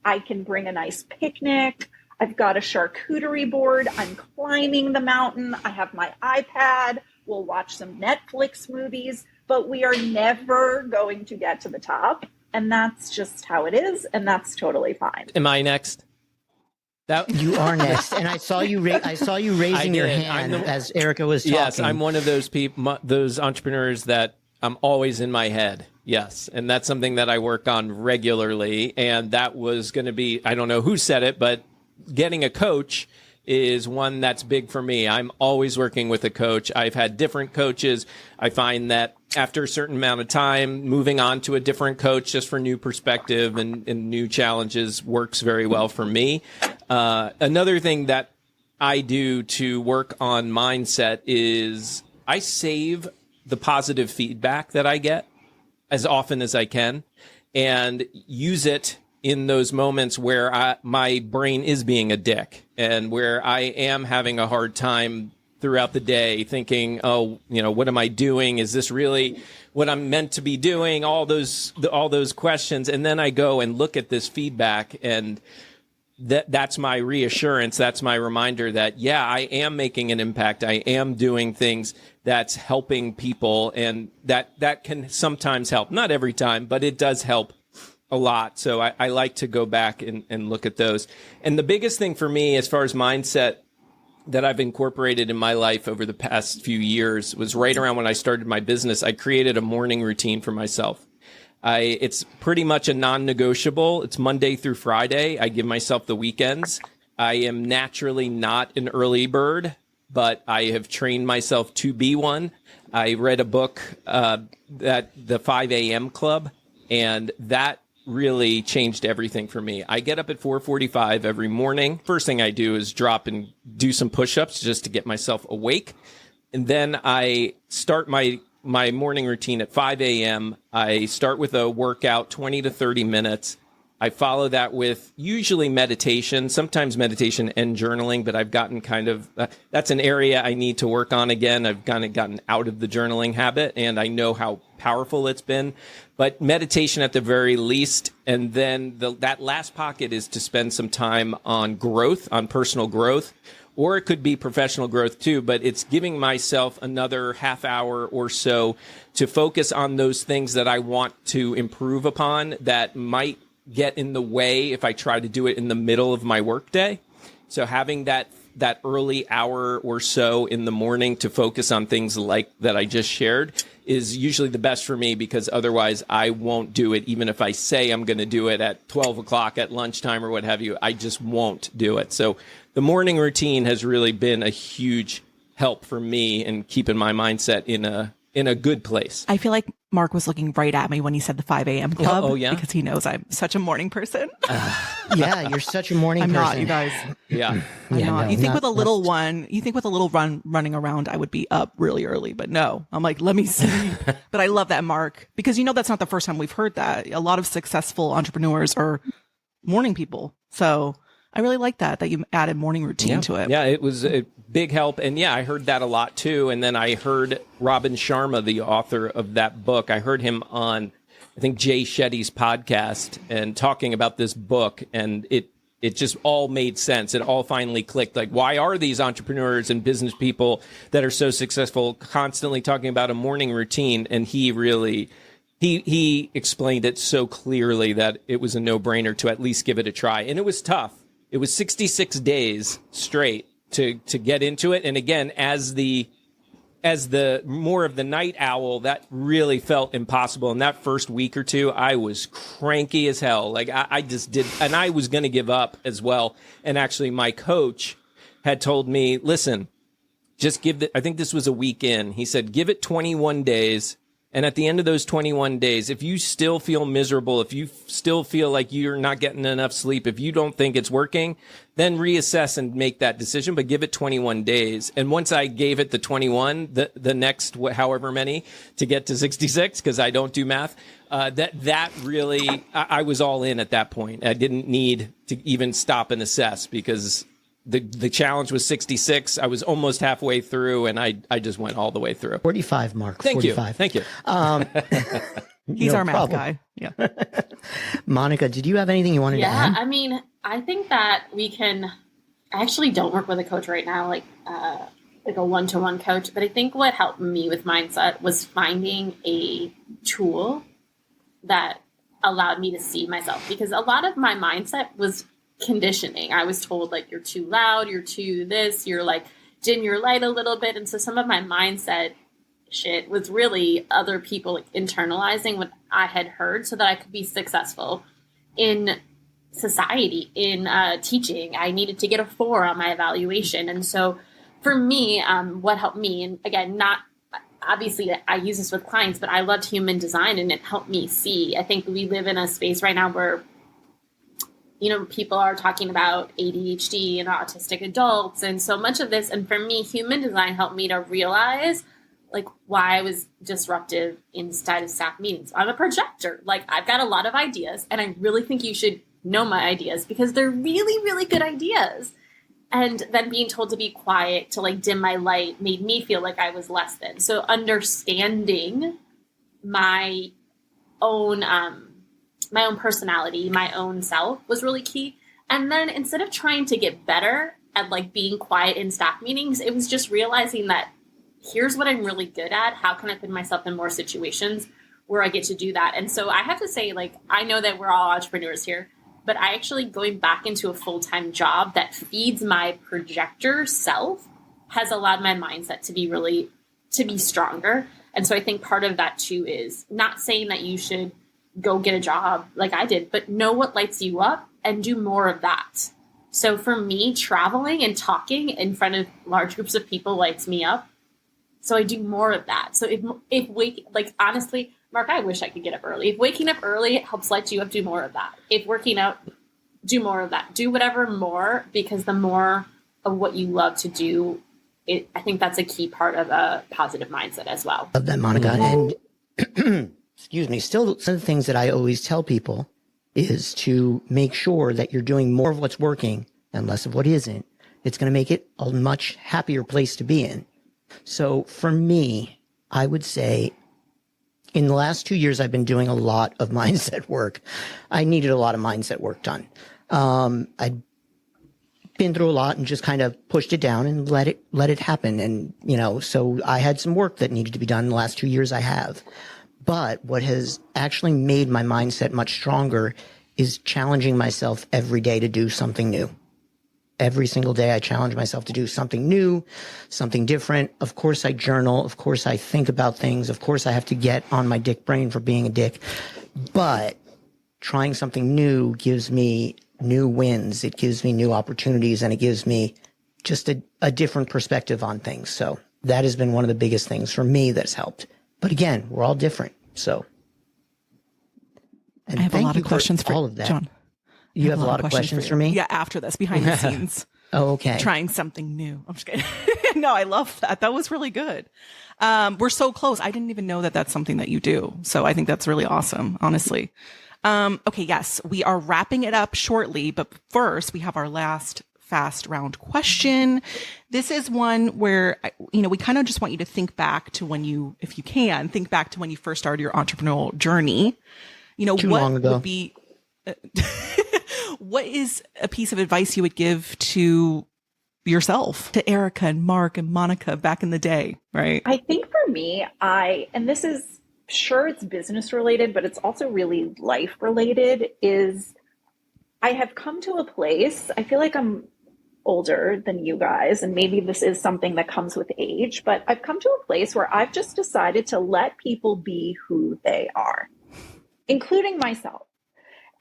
I can bring a nice picnic. I've got a charcuterie board. I'm climbing the mountain. I have my iPad. We'll watch some Netflix movies, but we are never going to get to the top. And that's just how it is. And that's totally fine. Am I next? You are next. And I saw you raising your hand as Erica was talking. Yes, I'm one of those people, those entrepreneurs that I'm always in my head. Yes. And that's something that I work on regularly. And that was going to be, I don't know who said it, but getting a coach is one that's big for me. I'm always working with a coach. I've had different coaches. I find that after a certain amount of time, moving on to a different coach just for new perspective and new challenges works very well for me. Another thing that I do to work on mindset is I save the positive feedback that I get as often as I can and use it in those moments where my brain is being a dick and where I am having a hard time throughout the day thinking, what am I doing? Is this really what I'm meant to be doing? All those questions. And then I go and look at this feedback, and that's my reassurance. That's my reminder that, yeah, I am making an impact. I am doing things that's helping people, and that can sometimes help. Not every time, but it does help a lot. So I like to go back and look at those. And the biggest thing for me as far as mindset that I've incorporated in my life over the past few years was right around when I started my business. I created a morning routine for myself. It's pretty much a non-negotiable. It's Monday through Friday. I give myself the weekends. I am naturally not an early bird, but I have trained myself to be one. I read a book, that the 5 a.m. Club, and that really changed everything for me. I get up at 4:45 every morning. First thing I do is drop and do some push-ups just to get myself awake. And then I start my my morning routine at 5 a.m. I start with a workout, 20 to 30 minutes. I follow that with usually meditation, sometimes meditation and journaling, but I've gotten kind of, that's an area I need to work on again. I've kind of gotten out of the journaling habit, and I know how powerful it's been. But meditation at the very least, and then that last pocket is to spend some time on growth, on personal growth, or it could be professional growth too, but it's giving myself another half hour or so to focus on those things that I want to improve upon that might get in the way if I try to do it in the middle of my workday. So having that early hour or so in the morning to focus on things like that I just shared is usually the best for me, because otherwise I won't do it. Even if I say I'm going to do it at 12 o'clock at lunchtime or what have you, I just won't do it. So the morning routine has really been a huge help for me in keeping my mindset in a good place. I feel like Marc was looking right at me when he said the 5 a.m. club. Oh, yeah? Because he knows I'm such a morning person. Yeah, you're such a morning I'm person. not, you guys. Yeah. I'm Yeah, not. no, You think not- with a little one, you think with a little running around, I would be up really early, but no. I'm like, let me sleep. But I love that, Marc, because that's not the first time we've heard that. A lot of successful entrepreneurs are morning people. So I really like that you added morning routine to it. Yeah, it was a big help. And yeah, I heard that a lot too. And then I heard Robin Sharma, the author of that book, I heard him on, I think, Jay Shetty's podcast and talking about this book. And it just all made sense. It all finally clicked. Like, why are these entrepreneurs and business people that are so successful constantly talking about a morning routine? And he really... He explained it so clearly that it was a no-brainer to at least give it a try. And it was tough. It was 66 days straight to get into it. And again, as the more of the night owl, that really felt impossible. In that first week or two, I was cranky as hell. Like I just did, and I was going to give up as well. And actually my coach had told me, listen, just I think this was a week in. He said, give it 21 days. And at the end of those 21 days, if you still feel miserable, if you still feel like you're not getting enough sleep, if you don't think it's working, then reassess and make that decision, but give it 21 days. And once I gave it the 21, the next however many to get to 66, because I don't do math, that really, I was all in at that point. I didn't need to even stop and assess, because the challenge was 66. I was almost halfway through, and I just went all the way through. 45, Marc. Thank 45. you. He's our math problem. guy. Yeah. Monica, did you have anything you wanted to add? I mean, I think that I actually don't work with a coach right now, like a one-to-one coach, but I think what helped me with mindset was finding a tool that allowed me to see myself, because a lot of my mindset was conditioning. I was told, like, you're too loud, you're too this, you're like, dim your light a little bit. And so some of my mindset shit was really other people, like, internalizing what I had heard so that I could be successful in society, in teaching. I needed to get a 4 on my evaluation. And so for me, what helped me, and again, not obviously I use this with clients, but I loved human design, and it helped me see. I think we live in a space right now where people are talking about ADHD and autistic adults and so much of this. And for me, human design helped me to realize, like, why I was disruptive inside of staff meetings. I'm a projector. Like, I've got a lot of ideas, and I really think you should know my ideas because they're really, really good ideas. And then being told to be quiet, to, like, dim my light made me feel like I was less than. So understanding my own personality, my own self was really key. And then instead of trying to get better at, like, being quiet in staff meetings, it was just realizing that here's what I'm really good at. How can I put myself in more situations where I get to do that? And so I have to say, like, I know that we're all entrepreneurs here, but I actually, going back into a full-time job that feeds my projector self, has allowed my mindset to be stronger. And so I think part of that too is not saying that you should go get a job like I did, but know what lights you up and do more of that. So for me, traveling and talking in front of large groups of people lights me up. So I do more of that. So honestly, Marc, I wish I could get up early. If waking up early helps light you up, do more of that. If working out, do more of that. Do whatever more, because the more of what you love to do I think that's a key part of a positive mindset as well. Love that, Monica. And excuse me, still some of the things that I always tell people is to make sure that you're doing more of what's working and less of what isn't. It's going to make it a much happier place to be in. So for me, I would say in the last 2 years, I've been doing a lot of mindset work. I needed a lot of mindset work done. I'd been through a lot and just kind of pushed it down and let it happen. And, so I had some work that needed to be done in the last 2 years. I have. But what has actually made my mindset much stronger is challenging myself every day to do something new. Every single day, I challenge myself to do something new, something different. Of course, I journal. Of course, I think about things. Of course, I have to get on my dick brain for being a dick. But trying something new gives me new wins. It gives me new opportunities, and it gives me just a different perspective on things. So that has been one of the biggest things for me that's helped. But again, we're all different. So, and I have a lot of questions for all of that. John. You have a lot of questions for me? Yeah, after this, behind the scenes. Oh, okay. Trying something new. I'm just kidding. No, I love that. That was really good. We're so close. I didn't even know that that's something that you do. So I think that's really awesome, honestly. Okay, yes, we are wrapping it up shortly, but first we have our last fast round question. This is one where, we kind of just want you to think back to when you, if you can, think back to when you first started your entrepreneurial journey. Too long ago. Would be, what is a piece of advice you would give to yourself, to Erica and Marc and Monica back in the day, right? I think for me, and this is, sure, it's business related, but it's also really life related, is I have come to a place, I feel like I'm older than you guys, and maybe this is something that comes with age, but I've come to a place where I've just decided to let people be who they are, including myself.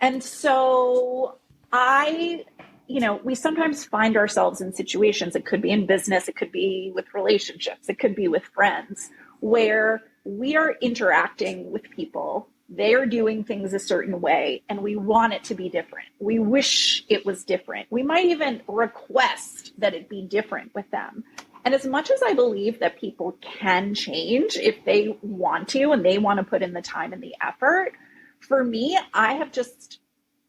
And so we sometimes find ourselves in situations, it could be in business, it could be with relationships, it could be with friends, where we are interacting with people, they're doing things a certain way, and we want it to be different. We wish it was different. We might even request that it be different with them. And as much as I believe that people can change if they want to, and they want to put in the time and the effort, for me, I have just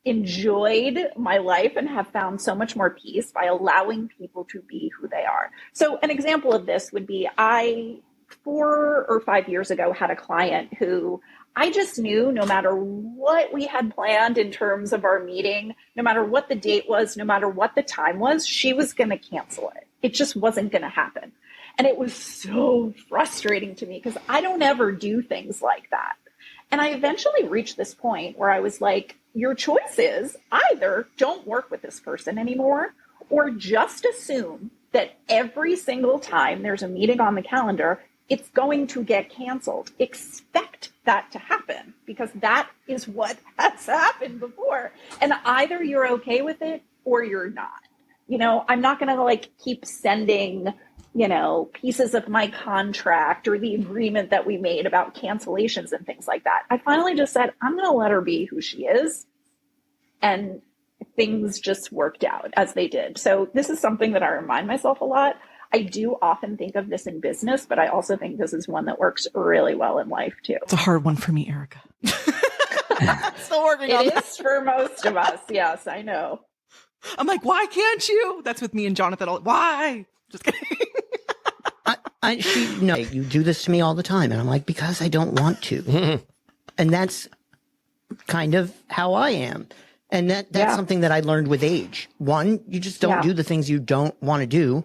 enjoyed my life and have found so much more peace by allowing people to be who they are. So an example of this would be, I 4 or 5 years ago had a client who I just knew no matter what we had planned in terms of our meeting, no matter what the date was, no matter what the time was, she was going to cancel it. It just wasn't going to happen. And it was so frustrating to me because I don't ever do things like that. And I eventually reached this point where I was like, your choice is either don't work with this person anymore, or just assume that every single time there's a meeting on the calendar, it's going to get canceled. Expect that to happen, because that is what has happened before. And either you're okay with it or you're not. I'm not going to keep sending, pieces of my contract or the agreement that we made about cancellations and things like that. I finally just said, I'm going to let her be who she is. And things just worked out as they did. So this is something that I remind myself a lot. I do often think of this in business, but I also think this is one that works really well in life too. It's a hard one for me, Erica. Still working on it. It is for most of us. Yes, I know. I'm like, why can't you? That's with me and Jonathan. Why? Just kidding. No, you do this to me all the time. And I'm like, because I don't want to. And that's kind of how I am. And that's something that I learned with age. One, you just don't do the things you don't want to do.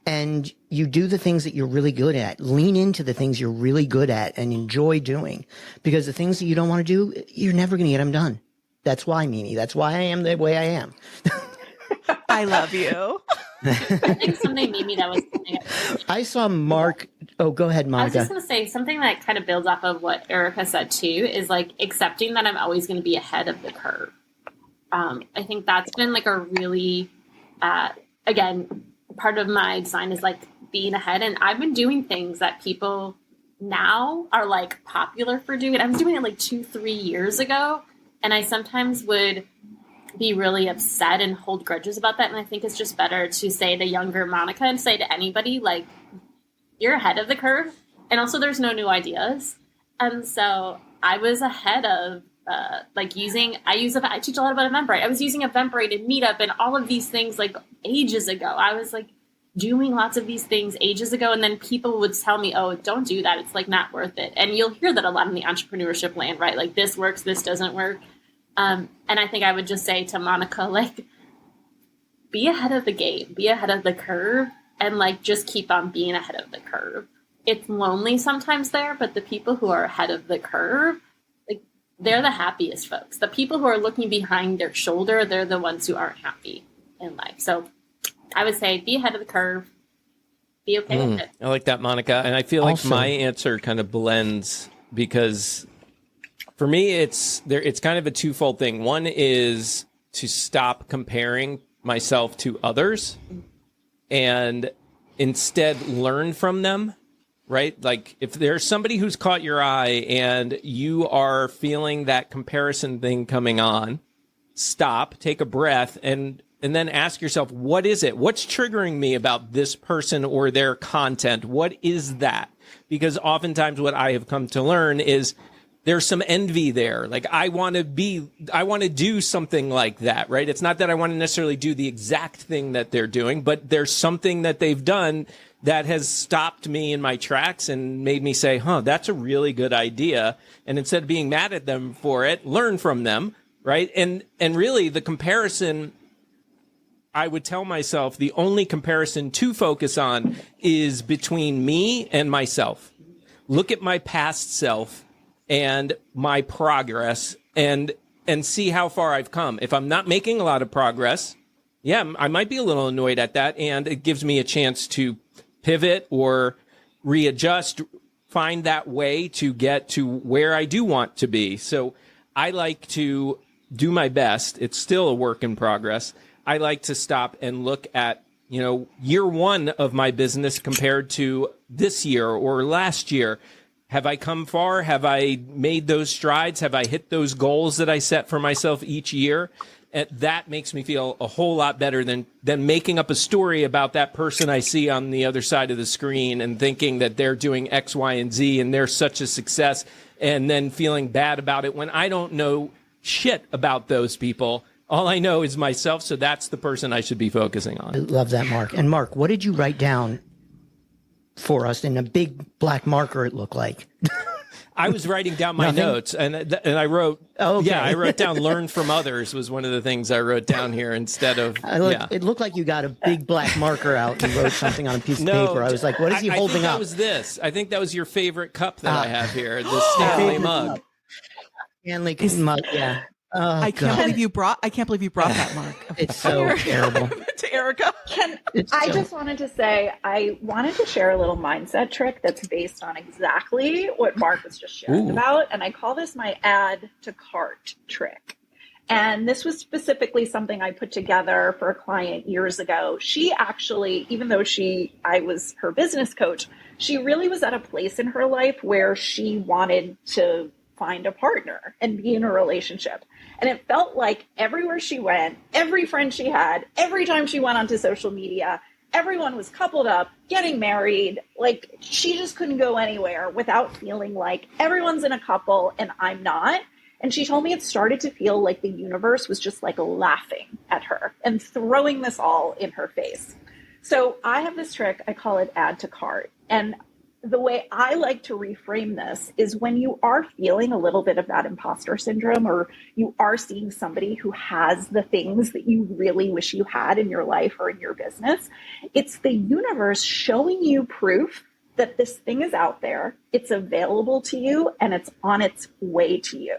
And you do the things that you're really good at. Lean into the things you're really good at and enjoy doing. Because the things that you don't want to do, you're never going to get them done. That's why, Mimi. That's why I am the way I am. I love you. I think something Mimi that was. I saw Marc. Oh, go ahead, Monica. I was just going to say something that kind of builds off of what Erica said too, is accepting that I'm always going to be ahead of the curve. I think that's been a really, again, part of my design is being ahead. And I've been doing things that people now are popular for doing. I was doing it 2-3 years ago. And I sometimes would be really upset and hold grudges about that. And I think it's just better to say to younger Monica and say to anybody, like, you're ahead of the curve. And also there's no new ideas. And so I was ahead of I teach a lot about Eventbrite. I was using Eventbrite and Meetup and all of these things like ages ago. I was like doing lots of these things ages ago. And then people would tell me, oh, don't do that. It's like not worth it. And you'll hear that a lot in the entrepreneurship land, right? Like this works, this doesn't work. And I think I would just say to Monica, like, be ahead of the game, be ahead of the curve, and like just keep on being ahead of the curve. It's lonely sometimes there, but the people who are ahead of the curve, like, they're the happiest folks. The people who are looking behind their shoulder, they're the ones who aren't happy in life. So I would say be ahead of the curve, be okay with it. I like that, Monica. And I feel like my answer kind of blends, because for me, it's kind of a twofold thing. One is to stop comparing myself to others and instead learn from them, right? Like if there's somebody who's caught your eye and you are feeling that comparison thing coming on, stop, take a breath, and then ask yourself, what is it? What's triggering me about this person or their content? What is that? Because oftentimes what I have come to learn is there's some envy there. Like I want to do something like that, right? It's not that I want to necessarily do the exact thing that they're doing, but there's something that they've done that has stopped me in my tracks and made me say, that's a really good idea. And instead of being mad at them for it, learn from them, right? And really the comparison, I would tell myself the only comparison to focus on is between me and myself. Look at my past self and my progress and see how far I've come. If I'm not making a lot of progress, I might be a little annoyed at that. And it gives me a chance to pivot or readjust, find that way to get to where I do want to be. So I like to do my best. It's still a work in progress. I like to stop and look at, year one of my business compared to this year or last year. Have I come far? Have I made those strides? Have I hit those goals that I set for myself each year? And that makes me feel a whole lot better than making up a story about that person I see on the other side of the screen and thinking that they're doing X, Y, and Z and they're such a success, and then feeling bad about it when I don't know shit about those people. All I know is myself, so that's the person I should be focusing on. I love that, Mark. And Mark, what did you write down for us in a big black marker? It looked like. I was writing down my notes, and I wrote. Oh, okay. I wrote down "learn from others" was one of the things I wrote down here instead of. It looked like you got a big black marker out and wrote something on a piece of paper. I was like, "What is he holding up?" That was this. I think that was your favorite cup that I have here, the Stanley mug. Stanley mug, yeah. Oh, I can't believe you brought that, Mark. It's so terrible. To Erica. Just wanted to say, I wanted to share a little mindset trick that's based on exactly what Mark was just sharing about. And I call this my add to cart trick. And this was specifically something I put together for a client years ago. She actually, even though I was her business coach, she really was at a place in her life where she wanted to find a partner and be in a relationship. And it felt like everywhere she went, every friend she had, every time she went onto social media, everyone was coupled up, getting married. Like she just couldn't go anywhere without feeling like everyone's in a couple and I'm not. And she told me it started to feel like the universe was just like laughing at her and throwing this all in her face. So I have this trick, I call it add to cart. And the way I like to reframe this is when you are feeling a little bit of that imposter syndrome, or you are seeing somebody who has the things that you really wish you had in your life or in your business, it's the universe showing you proof that this thing is out there, it's available to you, and it's on its way to you.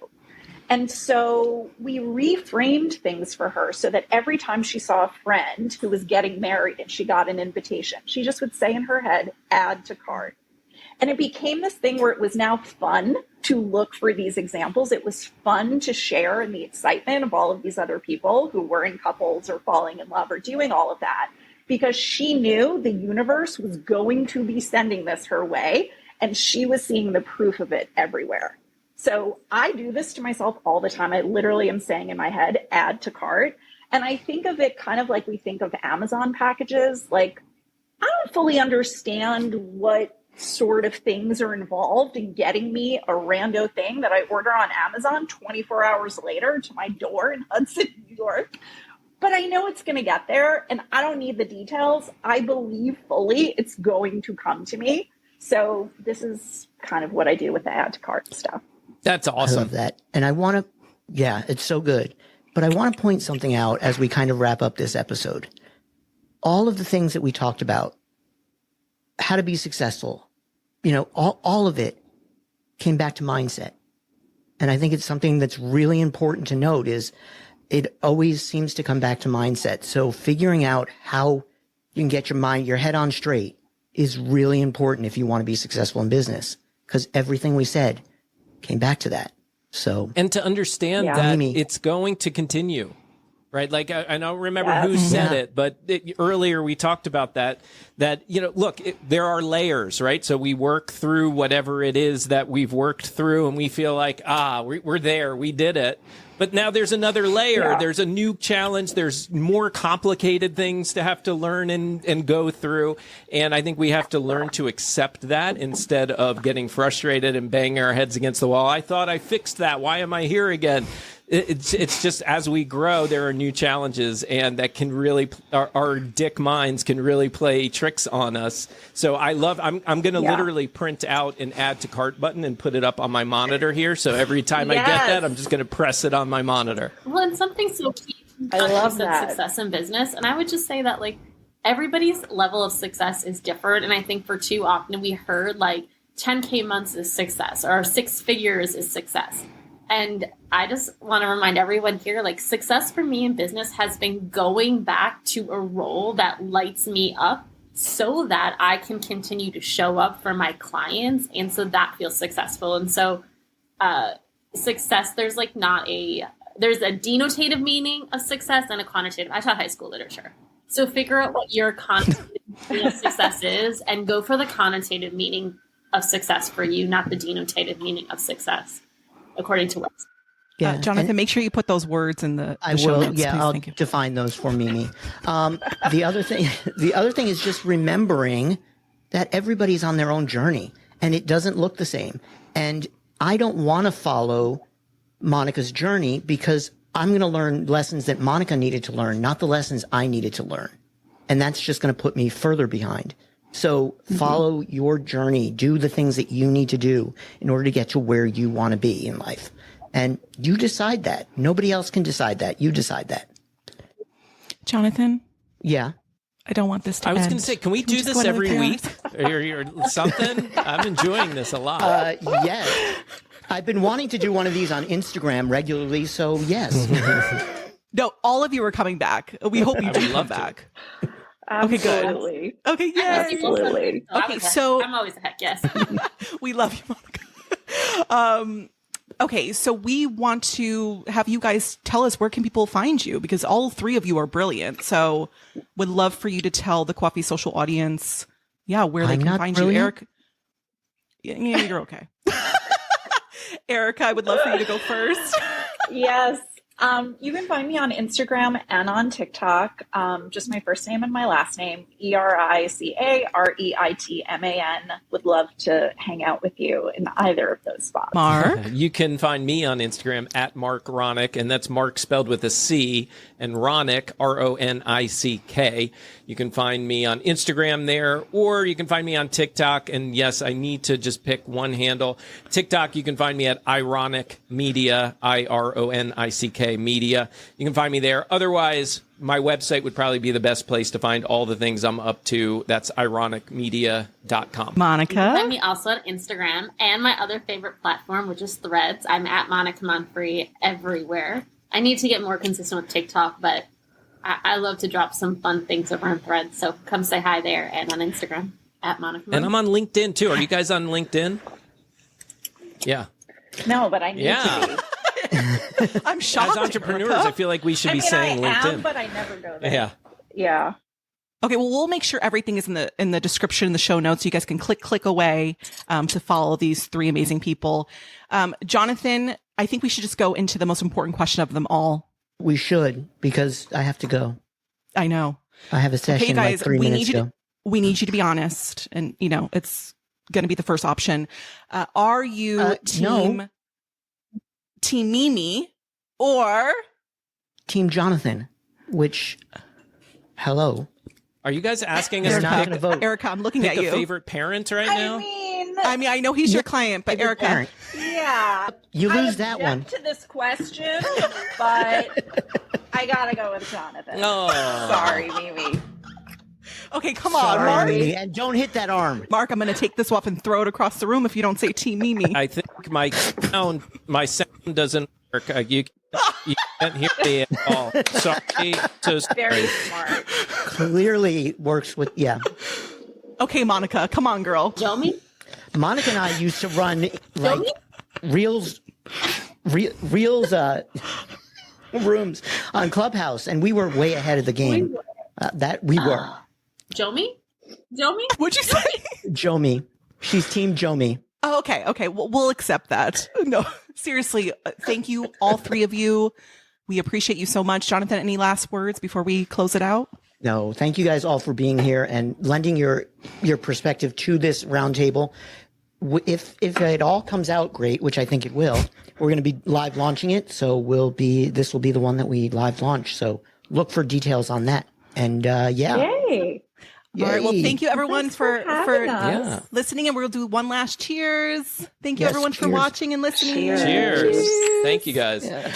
And so we reframed things for her so that every time she saw a friend who was getting married and she got an invitation, she just would say in her head, add to cart. And it became this thing where it was now fun to look for these examples. It was fun to share in the excitement of all of these other people who were in couples or falling in love or doing all of that, because she knew the universe was going to be sending this her way, and she was seeing the proof of it everywhere. So I do this to myself all the time. I literally am saying in my head, add to cart. And I think of it kind of like we think of Amazon packages. Like, I don't fully understand what sort of things are involved in getting me a rando thing that I order on Amazon 24 hours later to my door in Hudson, New York. But I know it's going to get there, and I don't need the details. I believe fully it's going to come to me. So this is kind of what I do with the add to cart stuff. That's awesome. I love that. And I want to, yeah, it's so good. But I want to point something out as we kind of wrap up this episode. All of the things that we talked about, how to be successful, you know, all of it came back to mindset. And I think it's something that's really important to note is it always seems to come back to mindset. So figuring out how you can get your head on straight is really important if you want to be successful in business, because everything we said came back to that. So, and to understand that it's going to continue. Right. Like I don't remember who said it, but earlier we talked about that, you know, look, there are layers, right? So we work through whatever it is that we've worked through and we feel like, we're there, we did it. But now there's another layer. Yeah. There's a new challenge. There's more complicated things to have to learn and go through. And I think we have to learn to accept that instead of getting frustrated and banging our heads against the wall. I thought I fixed that. Why am I here again? It's just as we grow, there are new challenges, and that can really our dick minds can really play tricks on us. So I'm going to literally print out an add to cart button and put it up on my monitor here. So every time I get that, I'm just going to press it on my monitor. Well, and something so key. I love that. Success in business, and I would just say that like everybody's level of success is different, and I think for too often we heard like 10K months is success or 6 figures is success. And I just want to remind everyone here, like success for me in business has been going back to a role that lights me up so that I can continue to show up for my clients. And so that feels successful. And so success, there's a denotative meaning of success and a connotative. I taught high school literature. So figure out what your connotative meaning of success is and go for the connotative meaning of success for you, not the denotative meaning of success. According to what? Yeah, Jonathan, make sure you put those words in the show notes, yeah, I'll define those for Mimi. The other thing is just remembering that everybody's on their own journey and it doesn't look the same. And I don't want to follow Monica's journey because I'm going to learn lessons that Monica needed to learn, not the lessons I needed to learn. And that's just going to put me further behind. So follow your journey, do the things that you need to do in order to get to where you want to be in life. And you decide that. Nobody else can decide that. You decide that. Jonathan? Yeah. I don't want this to end. I was going to say, can we do this every week or something? I'm enjoying this a lot. Yes. I've been wanting to do one of these on Instagram regularly, so yes. No, all of you are coming back. We hope you do come back. Absolutely. Okay, good. Okay, yes. Absolutely. Okay, so I'm always a heck yes. We love you, Monica. Okay, so we want to have you guys tell us where can people find you, because all 3 of you are brilliant. So would love for you to tell the Coffee Social audience, where they can find you. Eric. Yeah, you're okay. Erica, I would love for you to go first. Yes. You can find me on Instagram and on TikTok. Just my first name and my last name, ERICAREITMAN. Would love to hang out with you in either of those spots. Mark? You can find me on Instagram at Marc Ronick, and that's Mark spelled with a C, and Ronick, RONICK. You can find me on Instagram there, or you can find me on TikTok. And yes, I need to just pick one handle. TikTok, you can find me at Ironic Media, IRONICK Media. You can find me there. Otherwise, my website would probably be the best place to find all the things I'm up to. That's ironicmedia.com. Monica? You can find me also on Instagram and my other favorite platform, which is Threads. I'm at Monica Monfre everywhere. I need to get more consistent with TikTok, but I love to drop some fun things over on Threads. So come say hi there and on Instagram at Monica Monfre. And I'm on LinkedIn too. Are you guys on LinkedIn? Yeah. No, but I need to be. I'm shocked. As entrepreneurs, I feel like we should be saying I LinkedIn. am, but I never go there. Yeah. Yeah. Okay, well, we'll make sure everything is in the description, in the show notes. So you guys can click away to follow these three amazing people. Jonathan, I think we should just go into the most important question of them all. We should, because I have to go. I know. I have a session guys, like 3 minutes ago. We need you to be honest, and it's going to be the first option. Are you team Mimi or Team Jonathan? Which, hello. Are you guys asking us not to pick, vote. Erica, I'm looking at a you. favorite parent right now? I mean, I know he's your client, but Erica. Parent. Yeah. You lose that one. To this question, but I gotta go with Jonathan. Oh. Sorry, Mimi. Okay, come on, Sorry, Mark. Mimi, and don't hit that arm. Mark, I'm going to take this off and throw it across the room if you don't say Team Mimi. I think my sound doesn't work. You can't hear me at all. Sorry. So Very smart. Clearly works with, yeah. Okay, Monica, come on, girl. Jomi? Monica and I used to run like reels rooms on Clubhouse, and we were way ahead of the game. We were. Jomi? What'd you say? Jomi. She's Team Jomi. Oh, okay. We'll accept that. No, seriously, thank you, all three of you. We appreciate you so much. Jonathan, any last words before we close it out? No, thank you guys all for being here and lending your perspective to this roundtable. If it all comes out great, which I think it will, we're going to be live launching it. So this will be the one that we live launch. So look for details on that. And yeah. Yay. All right. Well, thank you everyone for us. listening, and we'll do one last cheers. Thank you Yes, everyone for cheers. watching and listening. Cheers. cheers. Thank you guys. Yeah.